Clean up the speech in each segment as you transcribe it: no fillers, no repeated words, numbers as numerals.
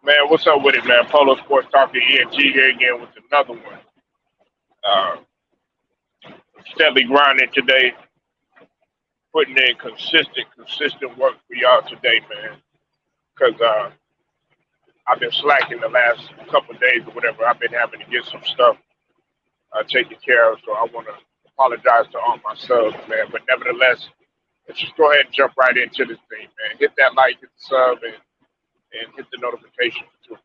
Man, what's up with it, man? Polo Sports Talking ENT here again with another one. Uh, Steadily grinding today, putting in consistent work for y'all today, man. Because I've been slacking the last couple of days or whatever. I've been having to get some stuff taken care of, so I want to apologize to all my subs, man. But nevertheless, let's just go ahead and jump right into this thing, man. Hit that like, hit the sub, and hit the notification too.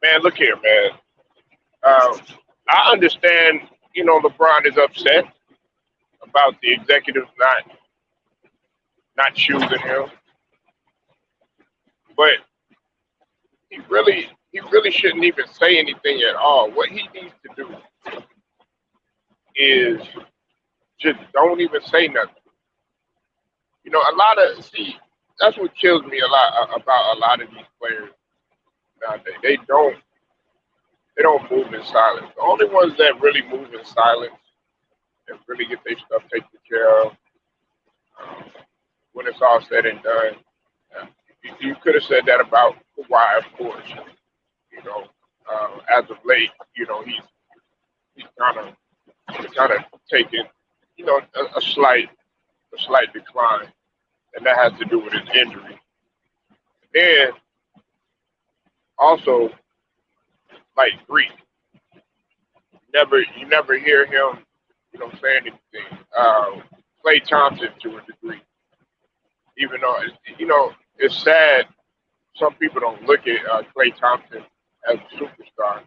Man, look here, man. Um, I understand, LeBron is upset about the executives not choosing him, but he really shouldn't even say anything at all. What he needs to do is just don't even say nothing. A lot of see that's what kills me a lot about a lot of these players nowadays. They don't move in silence. The only ones that really move in silence and really get their stuff taken care of um, when it's all said and done. You could have said that about Kawhi, of course. As of late, he's kind of taken, a slight decline, and that has to do with his injury. Then also, like Greek, you never hear him, saying anything. Clay Thompson to a degree, even though it's sad. Some people don't look at Clay Thompson as a superstar.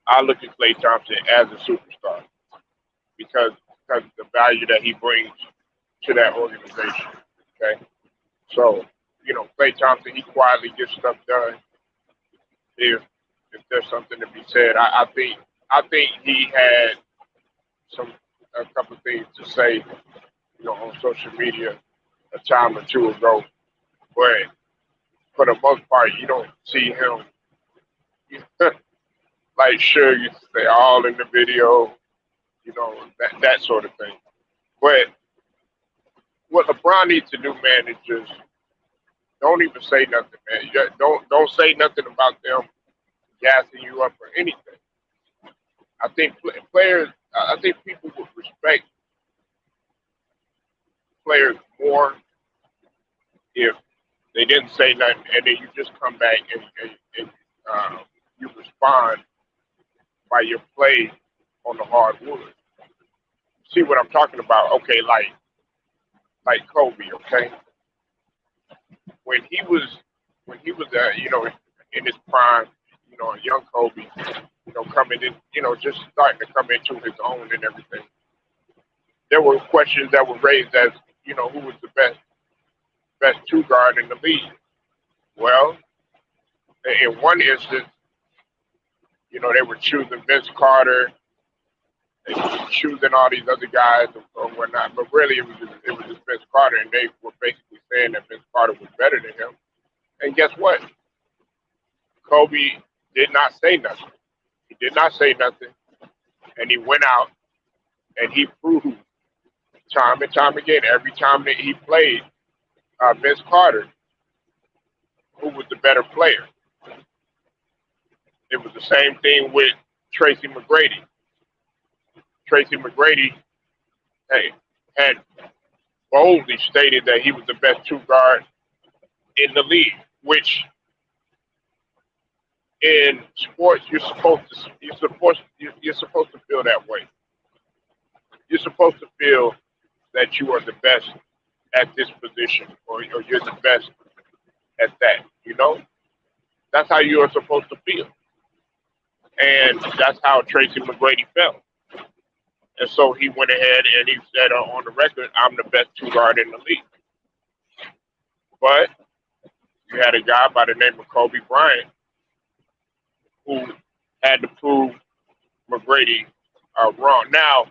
I look at Clay Thompson as a superstar because because of the value that he brings to that organization. Okay, so Clay Thompson, he quietly gets stuff done. If if there's something to be said, I think he had some a couple of things to say, on social media a time or two ago, but for the most part, you don't see him like sure you say all in the video, that sort of thing. But what LeBron needs to do, man, is just don't even say nothing, man. Don't say nothing about them gassing you up or anything. I think players, I think people would respect players more if they didn't say nothing and then you just come back and you respond by your play on the hardwood. See what I'm talking about? Okay, like Kobe. Okay, when he was in his prime, a young Kobe, coming in, just starting to come into his own and everything. There were questions that were raised as who was the best two guard in the league. Well, in one instance, they were choosing Vince Carter, they were choosing all these other guys or whatnot, but really it was just Vince Carter, and they were basically saying that Vince Carter was better than him. And guess what? Kobe did not say nothing. He did not say nothing, and he went out and he proved time and time again, every time that he played Vince Carter, who was the better player. It was the same thing with Tracy McGrady. Tracy McGrady hey, had boldly stated that he was the best two guard in the league, which in sports you're supposed to feel that way. You're supposed to feel that you are the best at this position, or you're the best at that. That's how you are supposed to feel, and that's how Tracy McGrady felt. And so he went ahead and he said on the record, "I'm the best two guard in the league." But you had a guy by the name of Kobe Bryant who had to prove McGrady wrong. Now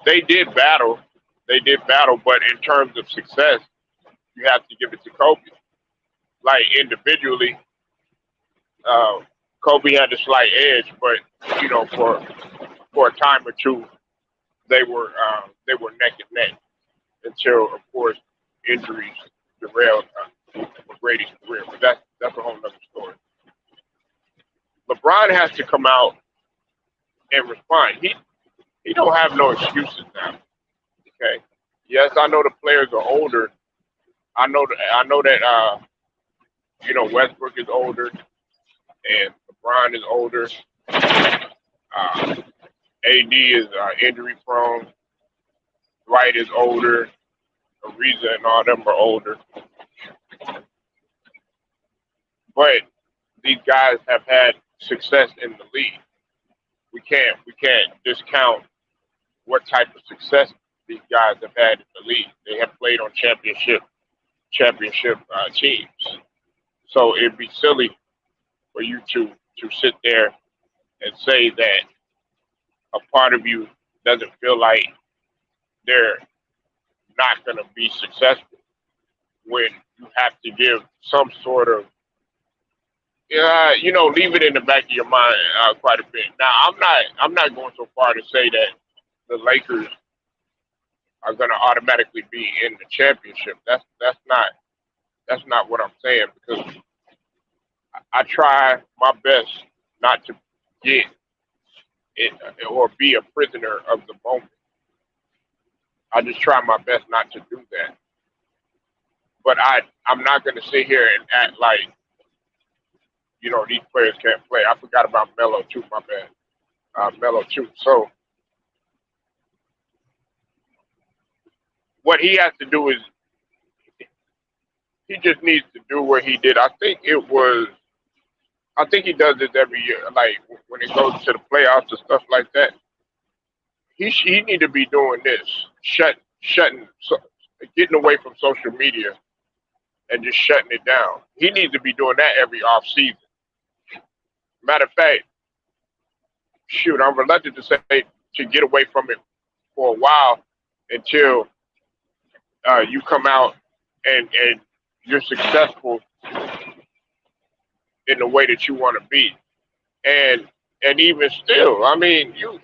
they did battle, but in terms of success, you have to give it to Kobe. Like individually, uh, Kobe had a slight edge, but for a time or two, they were neck and neck until, of course, injuries derailed McGrady's career. But that's a whole other story. Bron has to come out and respond. He don't have no excuses now. Okay. Yes, I know the players are older. I know that Westbrook is older and LeBron is older. AD is injury prone. Dwight is older. Ariza and all them are older. But these guys have had success in the league. We can't discount what type of success these guys have had in the league. They have played on championship teams. So it'd be silly for you to sit there and say that a part of you doesn't feel like they're not going to be successful when you have to give some sort of leave it in the back of your mind quite a bit. Now, I'm not going so far to say that the Lakers are going to automatically be in the championship. That's not what I'm saying, because I try my best not to get it or be a prisoner of the moment. I just try my best not to do that. But I'm not going to sit here and act like these players can't play. I forgot about Melo too. My bad. Melo too. So what he has to do is he just needs to do what he did. I think he does this every year. Like when it goes to the playoffs and stuff like that, he need to be doing this, getting away from social media and just shutting it down. He needs to be doing that every off season. Matter of fact, shoot, I'm reluctant to say to get away from it for a while until you come out and you're successful in the way that you want to be. And even still, I mean, you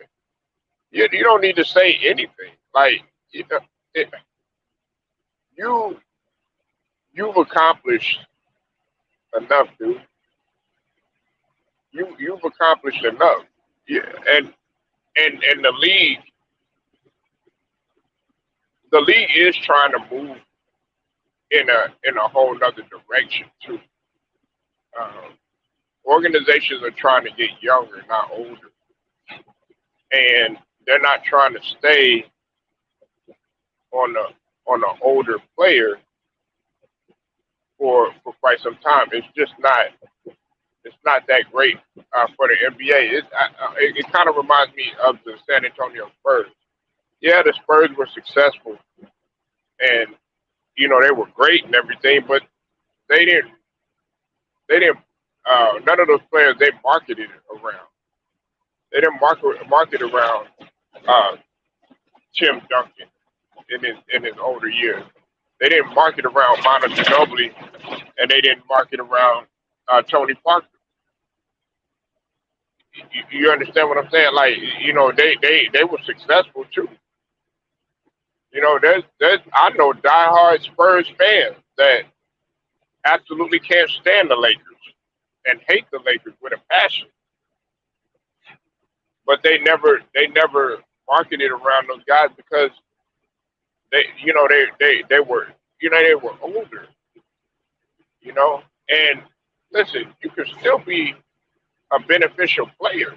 don't need to say anything. Like you've accomplished enough, dude. You've accomplished enough. Yeah, and the league is trying to move in a whole nother direction too. Um, Organizations are trying to get younger, not older, and they're not trying to stay on the older player for quite some time. It's not that great for the NBA. It kind of reminds me of the San Antonio Spurs. Yeah, the Spurs were successful, and they were great and everything, but they didn't. They didn't. None of those players they marketed around. They didn't market around Tim Duncan in his older years. They didn't market around Manu Ginobili, and they didn't market around Tony Parker. You understand what I'm saying? Like they were successful too. There's I know diehard Spurs fans that absolutely can't stand the Lakers and hate the Lakers with a passion, but they never marketed around those guys because they were they were older, and listen, you can still be a beneficial player.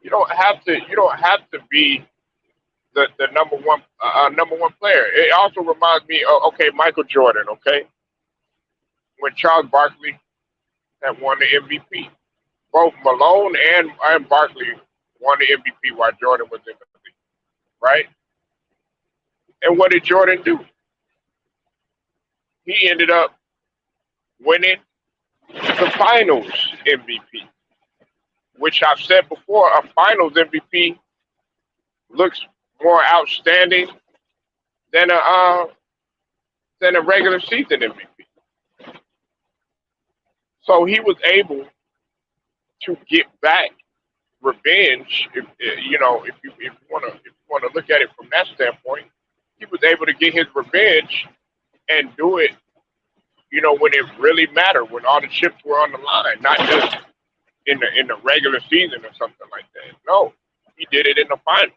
You don't have to be the number one player. It also reminds me of, okay, Michael Jordan, okay, when Charles Barkley had won the MVP. Both Malone and Barkley won the MVP while Jordan was in the league, right? And what did Jordan do? He ended up winning the Finals MVP, which I've said before, a Finals MVP looks more outstanding than a regular season MVP. So he was able to get back revenge. If you want to look at it from that standpoint, he was able to get his revenge and do it. When it really mattered, when all the chips were on the line, not just in the regular season or something like that. No, he did it in the final.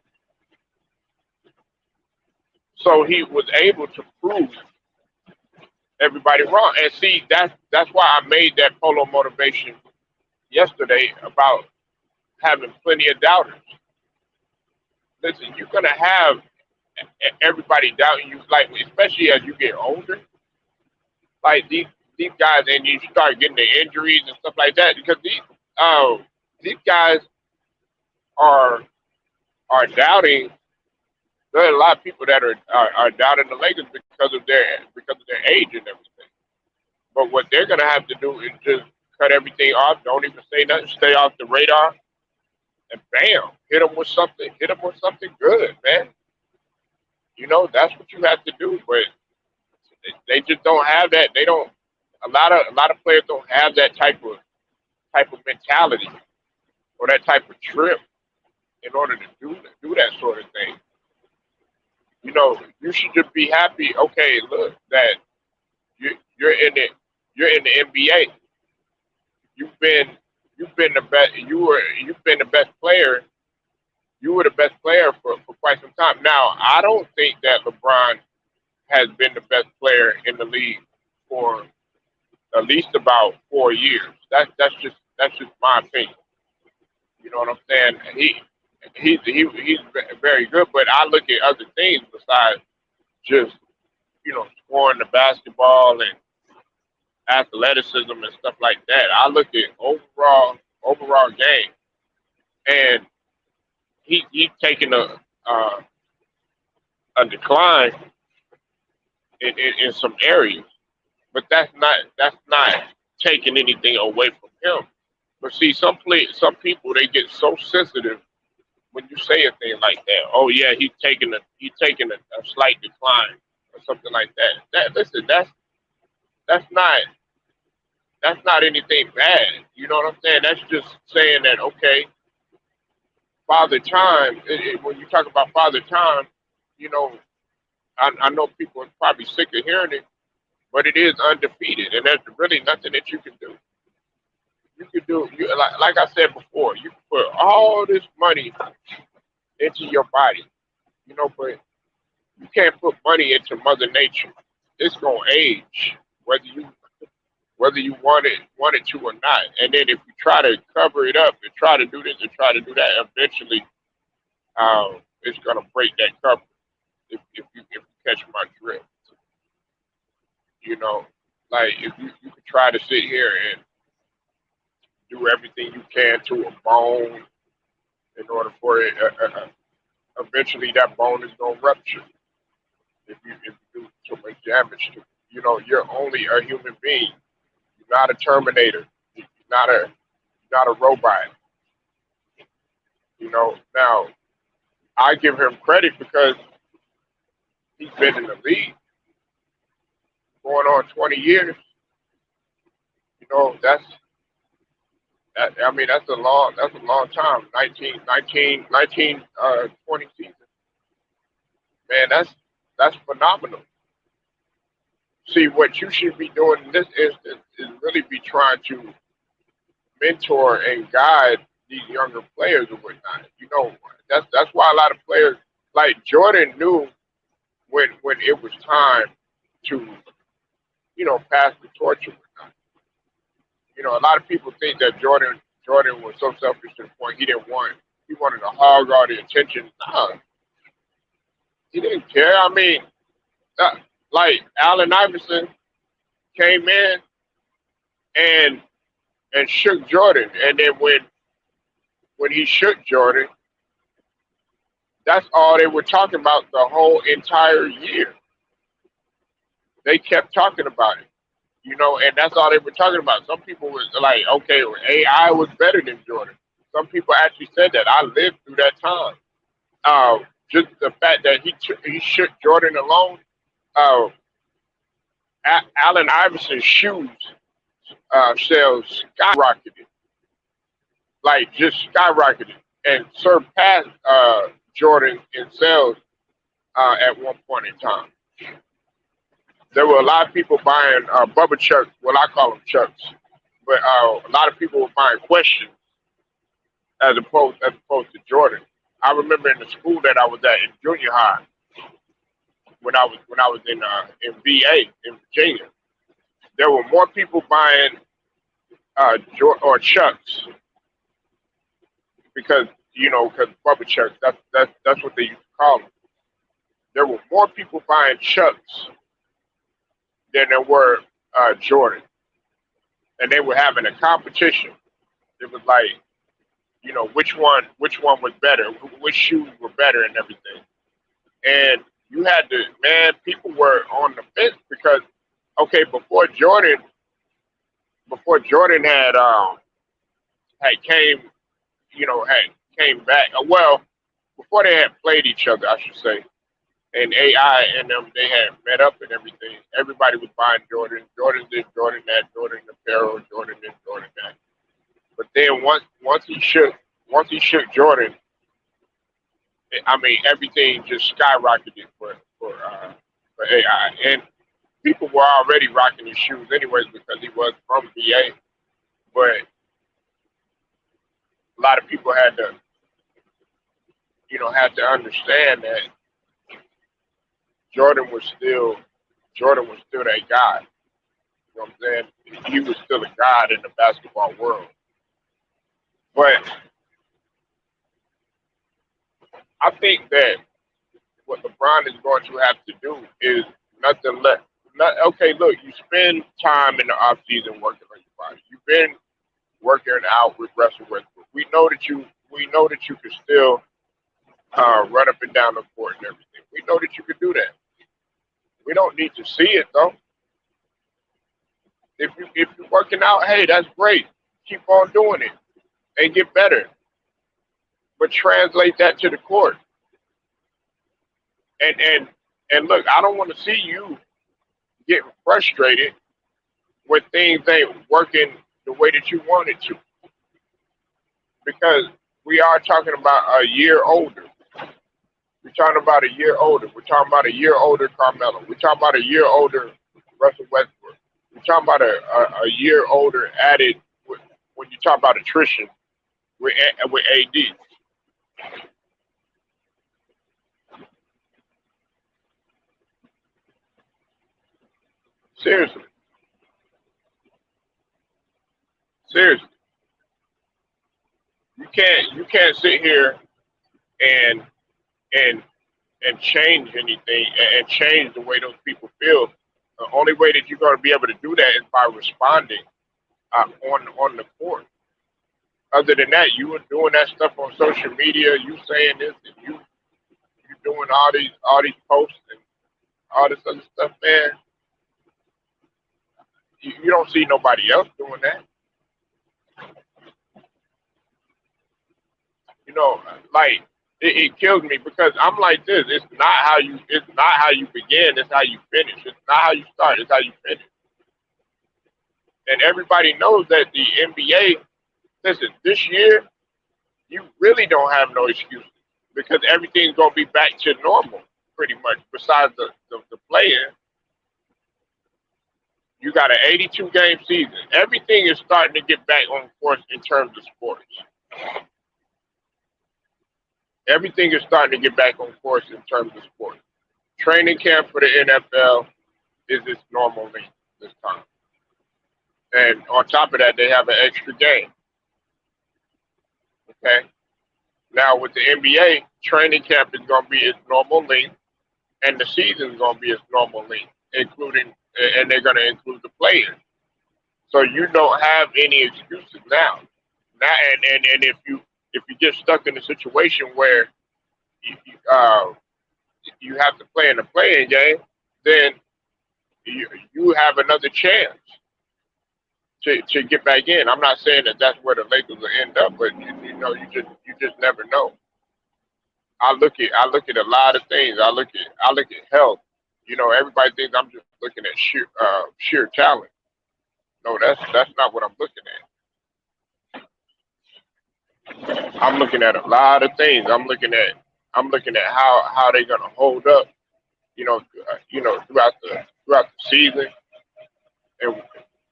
So he was able to prove everybody wrong. And see, that's why I made that polo motivation yesterday about having plenty of doubters. Listen, you're gonna have everybody doubting you, like especially as you get older. Like these guys, and you start getting the injuries and stuff like that because these guys are are doubting. There are a lot of people that are doubting the Lakers because of their age and everything. But what they're gonna have to do is just cut everything off. Don't even say nothing. Stay off the radar, and bam, hit them with something. Hit them with something good, man. You know that's what you have to do. But they just don't have that. They don't. A lot of players don't have that type of mentality or that type of trip in order to do that sort of thing. You know, you should just be happy. Okay, look, that you're in it. You're in the NBA. You've been you've been the best. You've been the best player. You were the best player for quite some time. Now, I don't think that LeBron has been the best player in the league for at least about 4 years. That's just my opinion. You know what I'm saying? He's very good, but I look at other things besides just scoring the basketball and athleticism and stuff like that. I look at overall game, and he's taking uh, a decline in some areas, but that's not taking anything away from him. But see, some people they get so sensitive when you say a thing like that. Oh yeah, he's taking a slight decline or something like that. That listen, that's not that's not anything bad. You know what I'm saying? That's just saying that okay, father time. When you talk about father time, you know, I know people are probably sick of hearing it, but it is undefeated, and there's really nothing that you can do. You can do like I said before. You can put all this money into your body, but you can't put money into Mother Nature. It's gonna age, whether you want it to or not. And then if you try to cover it up and try to do this and try to do that, eventually it's gonna break that cover. If you catch my drift, you know, like if you could try to sit here and do everything you can to a bone in order for it, eventually that bone is gonna rupture if you do too much damage to it. You're only a human being. You're not a Terminator. You're not a robot. Now I give him credit because he's been in the league going on 20 years. I mean that's a long time. 20 seasons. Man, that's phenomenal. See, what you should be doing in this instance is really be trying to mentor and guide these younger players and whatnot. That's why a lot of players like Jordan knew when it was time to pass the torch and whatnot. A lot of people think that Jordan was so selfish to the point he wanted to hog all the attention. Nah, he didn't care. I mean, uh, like Allen Iverson came in and shook Jordan, and then when he shook Jordan, that's all they were talking about the whole entire year. They kept talking about it, and that's all they were talking about. Some people was like, okay, well, AI was better than Jordan. Some people actually said that. I lived through that time. Just the fact that he shook Jordan alone. Uh, Allen Iverson's shoes sales skyrocketed, like just skyrocketed, and surpassed Jordan in sales at one point in time. There were a lot of people buying Bubba Chucks, well, I call them Chucks, But a lot of people were buying questions as opposed to Jordan. I remember in the school that I was at in junior high when I was in VA in Virginia, there were more people buying or Chucks because because Bubba Chucks, that's what they used to call them. There were more people buying Chucks than there were Jordan, and they were having a competition. It was like which one was better, which shoes were better, and everything. And you had to, man, people were on the fence because okay, before Jordan had came back. Well, before they had played each other, I should say. And AI and them, they had met up and everything. Everybody was buying Jordan. Jordan this, Jordan that, Jordan apparel, Jordan this, Jordan that. But then once he shook Jordan, I mean everything just skyrocketed for AI. And people were already rocking his shoes anyways because he was from VA. But a lot of people had to understand that Jordan was still Jordan was still that guy. You know what I'm saying? He was still a god in the basketball world. But I think that what LeBron is going to have to do is nothing less. Okay, look, you spend time in the off season working on your body. You've been working out with Russell Westbrook. We know that you can still run up and down the court and everything. We know that you can do that. We don't need to see it though. If you're working out, hey, that's great. Keep on doing it and get better. But translate that to the court. And look, I don't want to see you getting frustrated when things ain't working the way that you want it to. Because we are talking about a year older. We're talking about a year older. We're talking about a year older Carmelo. We're talking about a year older Russell Westbrook. We're talking about a year older added when you talk about attrition with AD. Seriously, seriously, you can't sit here and and and change anything and change the way those people feel. The only way that you're going to be able to do that is by responding on the court. Other than that, you were doing that stuff on social media. You saying this and you doing all these posts and all this other stuff, man. You don't see nobody else doing that. You know, like it kills me because I'm like this. It's not how you begin. It's how you finish. It's not how you start. It's how you finish. And everybody knows that the NBA. Listen, this year you really don't have no excuses because everything's gonna be back to normal pretty much. Besides the playing, you got an 82 game season. Everything is starting to get back on course in terms of sports. Everything is starting to get back on course in terms of sports. Training camp for the NFL is its normal length this time. And on top of that, they have an extra game. Okay. Now with the NBA, training camp is going to be its normal length, and the season is going to be its normal length, including, and they're going to include the players. So you don't have any excuses now. Now, and if you get stuck in a situation where you have to play in a playing game, then you have another chance to get back in. I'm not saying that that's where the Lakers will end up, but you just never know. I look at a lot of things. I look at health. Everybody thinks I'm just looking at sheer talent. No, that's not what I'm looking at. I'm looking at a lot of things. I'm looking at how they're gonna hold up. Throughout the season, and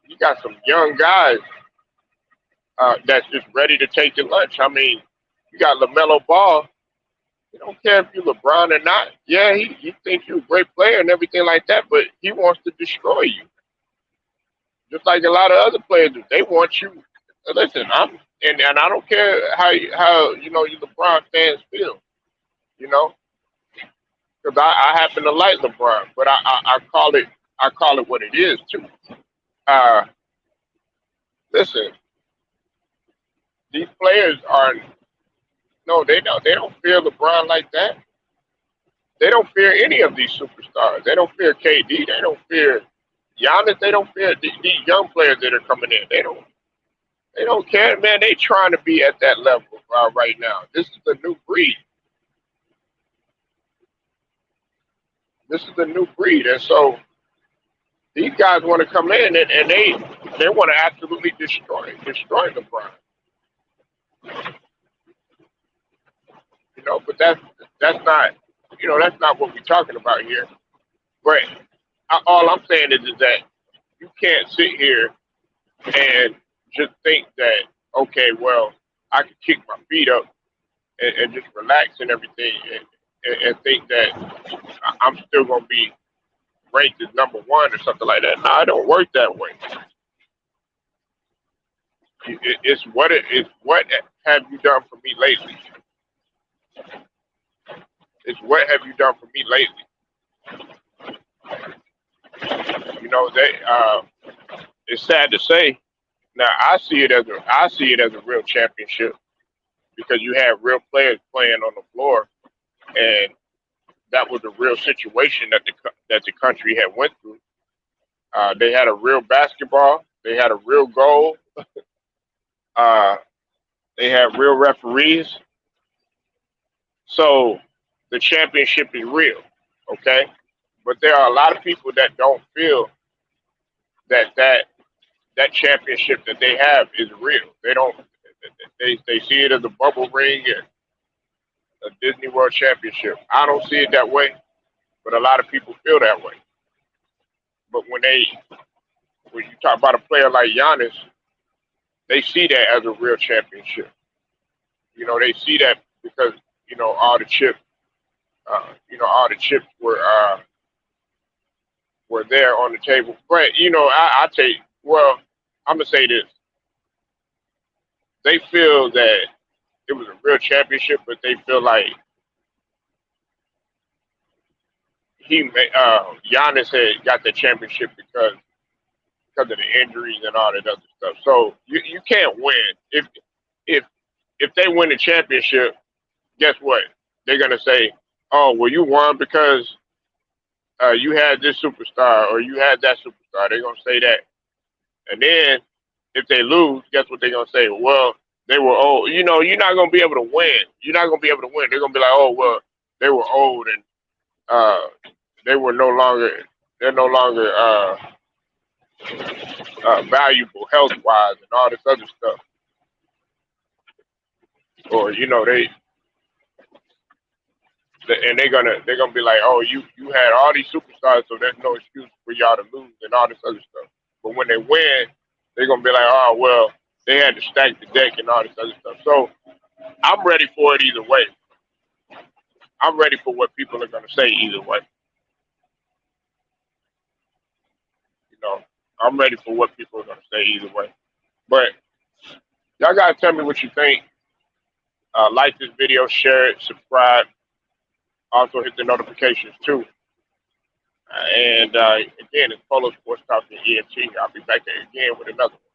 you got some young guys. that's just ready to take your lunch. I mean, you got LaMelo Ball. He don't care if you LeBron or not. Yeah, he thinks you're a great player and everything like that, but he wants to destroy you. Just like a lot of other players, do. They want you. Listen, and I don't care how you LeBron fans feel. You know, because I happen to like LeBron, but I call it what it is too. Uh, Listen, these players are no, they don't fear LeBron like that. They don't fear any of these superstars. They don't fear KD. They don't fear Giannis. They don't fear these young players that are coming in. They don't care, man. They trying to be at that level right now. This is the new breed. This is the new breed, and so these guys want to come in and they want to absolutely destroy LeBron. But that's not what we're talking about here. But all I'm saying is that you can't sit here and just think that, okay, well, I can kick my feet up and just relax and everything, and think that I'm still gonna be ranked as number one or something like that. No, it don't work that way. It's what have you done for me lately? It's what have you done for me lately? They it's sad to say. Now I see it as a real championship because you have real players playing on the floor, and that was a real situation that the country had went through. They had a real basketball. They had a real goal. Uh, they had real referees. So the championship is real, okay? But there are a lot of people that don't feel that championship that they have is real. They don't. They see it as a bubble ring and a Disney World Championship. I don't see it that way, but a lot of people feel that way. But when you talk about a player like Giannis, they see that as a real championship. They see that because all the chips were there on the table. But I take well, I'm gonna say this: they feel that it was a real championship, but they feel like Giannis had got the championship because of the injuries and all that other stuff. So you can't win if if they win the championship. Guess what? They're gonna say, "Oh, well, you won because you had this superstar or you had that superstar." They're gonna say that, and then if they lose, guess what they're gonna say? Well, they were old. You're not gonna be able to win. You're not gonna be able to win. They're gonna be like, "Oh, well, they were old and uh, they were no longer. They're no longer valuable health wise and all this other stuff." Or and they're gonna be like, "Oh, you had all these superstars, so there's no excuse for y'all to lose and all this other stuff." But when they win, they're gonna be like, "Oh, well, they had to stack the deck and all this other stuff." So I'm ready for it either way. I'm ready for what people are gonna say either way. You know, I'm ready for what people are gonna say either way. But y'all gotta tell me what you think. Like this video, share it, subscribe. Also hit the notifications too. And again, it's Polo Sports Talk and ENT. I'll be back there again with another one.